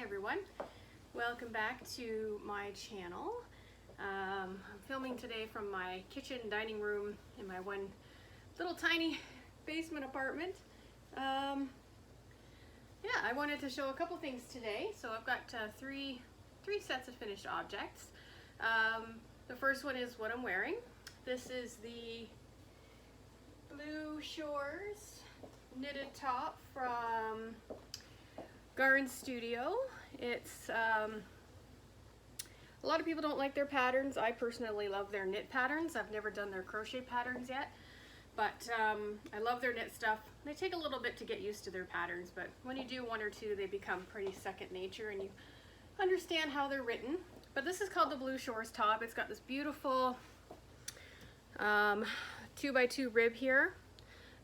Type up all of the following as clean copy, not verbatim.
everyone, welcome back to my channel. I'm filming today from my kitchen dining room in my one little tiny basement apartment. Yeah, I wanted to show a couple things today. So I've got three sets of finished objects. The first one is what I'm wearing. This is the Blue Shores knitted top from Garden Studio. It's a lot of people don't like their patterns. I personally love their knit patterns. I've never done their crochet patterns yet, but I love their knit stuff. They take a little bit to get used to their patterns, but when you do one or two, they become pretty second nature and you understand how they're written. But this is called the Blue Shores top. It's got this beautiful 2x2 rib here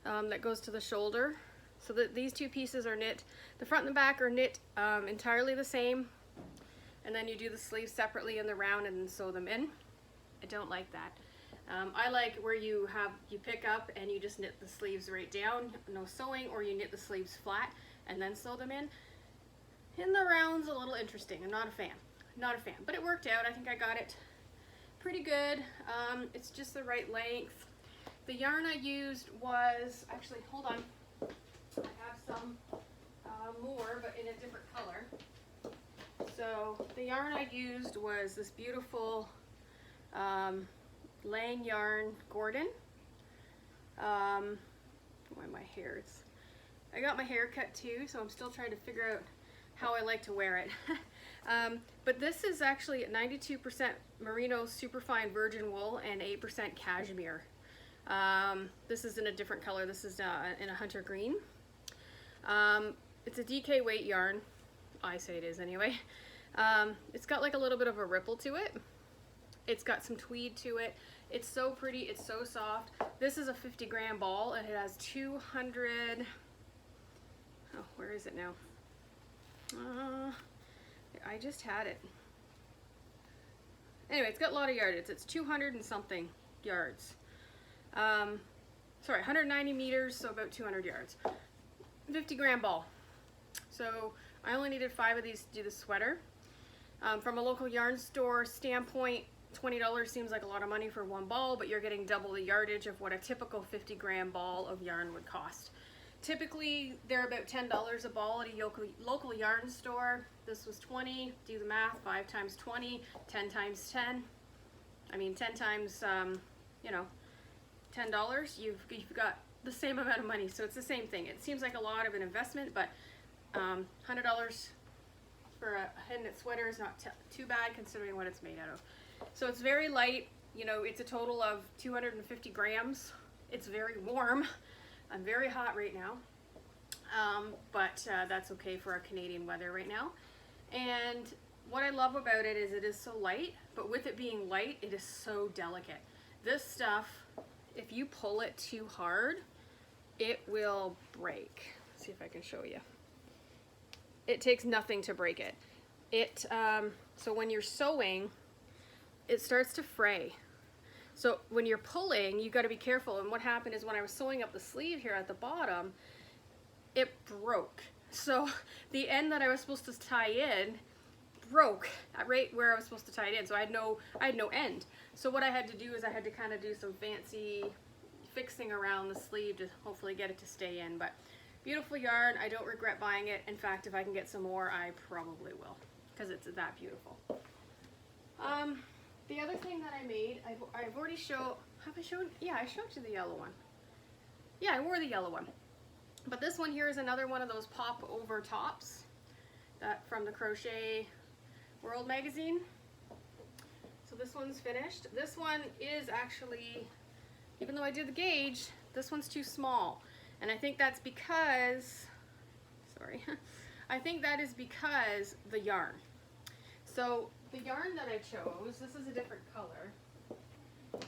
that goes to the shoulder. So that these two pieces are knit. The front and the back are knit entirely the same, and then you do the sleeves separately in the round and sew them in. I don't like that. I like where you pick up and you just knit the sleeves right down, no sewing, or you knit the sleeves flat and then sew them in. In the round's a little interesting. I'm not a fan. Not a fan, but it worked out. I think I got it pretty good. It's just the right length. The yarn I used was, actually, hold on. I have some more, but in a different color. So the yarn I used was this beautiful Lang yarn Gordon. Why my hair? I got my hair cut too, so I'm still trying to figure out how I like to wear it. But this is actually 92% merino superfine virgin wool and 8% cashmere. This is in a different color. This is in a hunter green. It's a DK weight yarn. I say it is anyway. It's got like a little bit of a ripple to it. It's got some tweed to it. It's so pretty. It's so soft. This is a 50-gram ball and it has 200. Oh, where is it now? I just had it. Anyway, it's got a lot of yardage. It's 200 and something yards. Sorry, 190 meters, so about 200 yards. 50-gram ball. So I only needed 5 of these to do the sweater. From a local yarn store standpoint, $20 seems like a lot of money for one ball, but you're getting double the yardage of what a typical 50-gram ball of yarn would cost. Typically, they're about $10 a ball at a local yarn store. This was 20. Do the math. 5 times 20, 10 times 10. I mean, 10 times, you know, $10. You've got the same amount of money, so it's the same thing. It seems like a lot of an investment, but $100 for a hand knit sweater is not too bad considering what it's made out of. So it's very light. You know, it's a total of 250 grams. It's very warm. I'm very hot right now, but that's okay for our Canadian weather right now. And what I love about it is so light, but with it being light, it is so delicate. This stuff, if you pull it too hard, it will break. Let's see if I can show you. It takes nothing to break it. So when you're sewing, it starts to fray. So when you're pulling, you got to be careful. And what happened is when I was sewing up the sleeve here at the bottom, it broke. So the end that I was supposed to tie in broke right where I was supposed to tie it in. So I had no end. So what I had to do is I had to kind of do some fancy fixing around the sleeve to hopefully get it to stay in. But beautiful yarn. I don't regret buying it. In fact, if I can get some more, I probably will, because it's that beautiful. The other thing that I made, I've already showed, have I shown? Yeah, I showed you the yellow one. Yeah, I wore the yellow one. But this one here is another one of those pop over tops that from the Crochet World magazine. So this one's finished. This one is actually, even though I did the gauge, this one's too small. And I think that's because, sorry, I think that is because the yarn. So the yarn that I chose, this is a different color,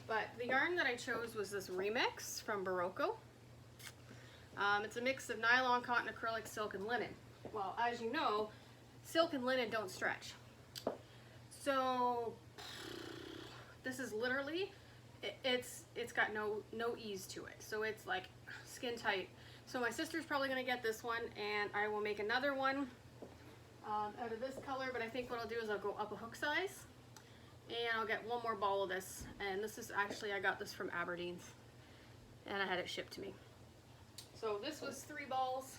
but the yarn that I chose was this remix from Barocco. It's a mix of nylon, cotton, acrylic, silk, and linen. Well, as you know, silk and linen don't stretch. So this is literally, it's got no ease to it. So it's like skin tight. So my sister's probably gonna get this one, and I will make another one out of this color, but I think what I'll do is I'll go up a hook size and I'll get one more ball of this. And this is actually, I got this from Aberdeen's and I had it shipped to me. So this was 3 balls.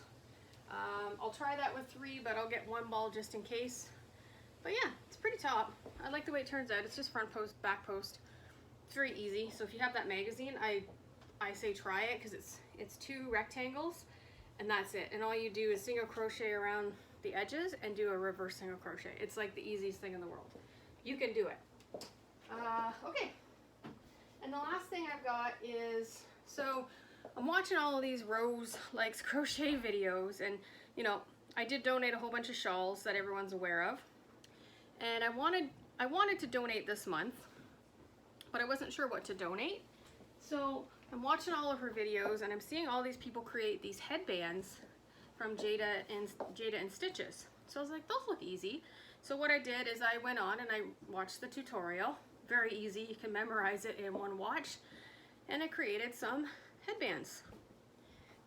I'll try that with 3, but I'll get 1 ball just in case. But yeah, it's pretty top. I like the way it turns out. It's just front post, back post. It's very easy. So if you have that magazine, I say try it because it's 2 rectangles and that's it. And all you do is single crochet around the edges and do a reverse single crochet. It's like the easiest thing in the world. You can do it. Okay. And the last thing I've got is, so I'm watching all of these Rose Likes Crochet videos, and you know, I did donate a whole bunch of shawls that everyone's aware of. And I wanted to donate this month, but I wasn't sure what to donate. So I'm watching all of her videos and I'm seeing all these people create these headbands from Jayda In Stitches. So I was like, those look easy. So what I did is I went on and I watched the tutorial. Very easy, you can memorize it in one watch. And I created some headbands.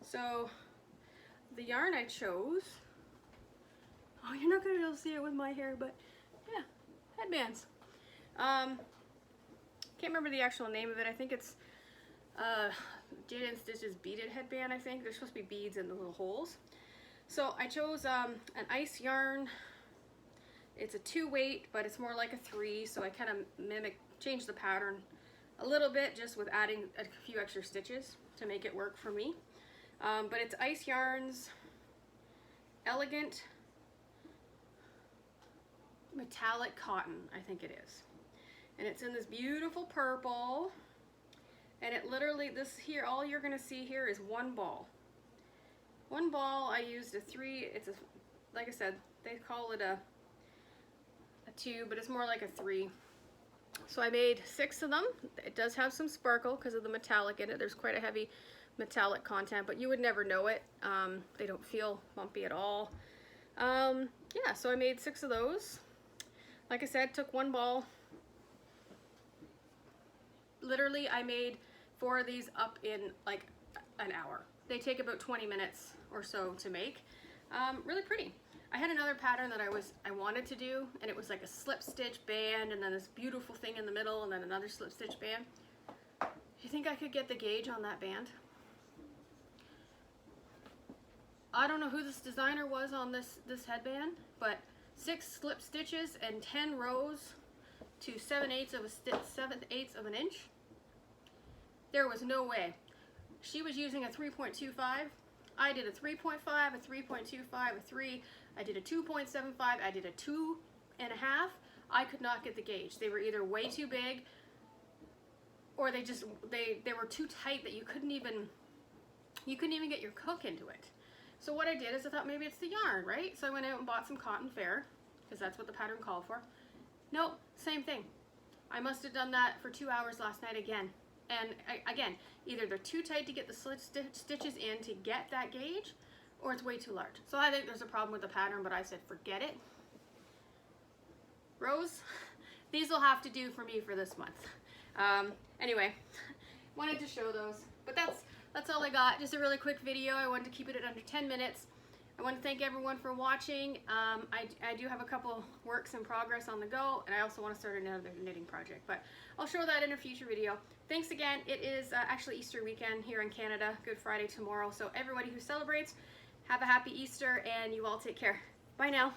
So the yarn I chose, oh, you're not gonna be able to see it with my hair, but yeah, headbands. Can't remember the actual name of it. I think it's Jayda In Stitches beaded headband, I think. There's supposed to be beads in the little holes. So I chose an ice yarn. It's a 2 weight, but it's more like a 3, so I kind of changed the pattern a little bit just with adding a few extra stitches to make it work for me. But it's Ice Yarns Elegant Metallic Cotton, I think it is. And it's in this beautiful purple. And it literally, this here, all you're gonna see here is 1 ball. 1 ball, I used a 3, it's a, like I said, they call it a 2, but it's more like a 3. So I made 6 of them. It does have some sparkle because of the metallic in it. There's quite a heavy metallic content, but you would never know it. They don't feel bumpy at all. Yeah, so I made 6 of those. Like I said, took 1 ball. Literally, I made 4 of these up in like an hour. They take about 20 minutes or so to make. Really pretty. I had another pattern that I wanted to do, and it was like a slip stitch band and then this beautiful thing in the middle and then another slip stitch band. Do you think I could get the gauge on that band? I don't know who this designer was on this headband, but 6 slip stitches and 10 rows to 7/8 of an inch. There was no way. She was using a 3.25. I did a 3.5, a 3.25, a 3. I did a 2.75. I did a 2.5. I could not get the gauge. They were either way too big, or they were too tight that you couldn't even get your hook into it. So what I did is I thought maybe it's the yarn, right? So I went out and bought some cotton fair because that's what the pattern called for. Nope, same thing. I must have done that for 2 hours last night again. And again, either they're too tight to get the stitches in to get that gauge, or it's way too large. So I think there's a problem with the pattern, but I said forget it. Rose, these will have to do for me for this month. Anyway, wanted to show those. But that's all I got. Just a really quick video. I wanted to keep it at under 10 minutes. I want to thank everyone for watching. I do have a couple works in progress on the go, and I also want to start another knitting project, but I'll show that in a future video. Thanks again. It is actually Easter weekend here in Canada, Good Friday tomorrow, so everybody who celebrates, have a happy Easter, and you all take care. Bye now.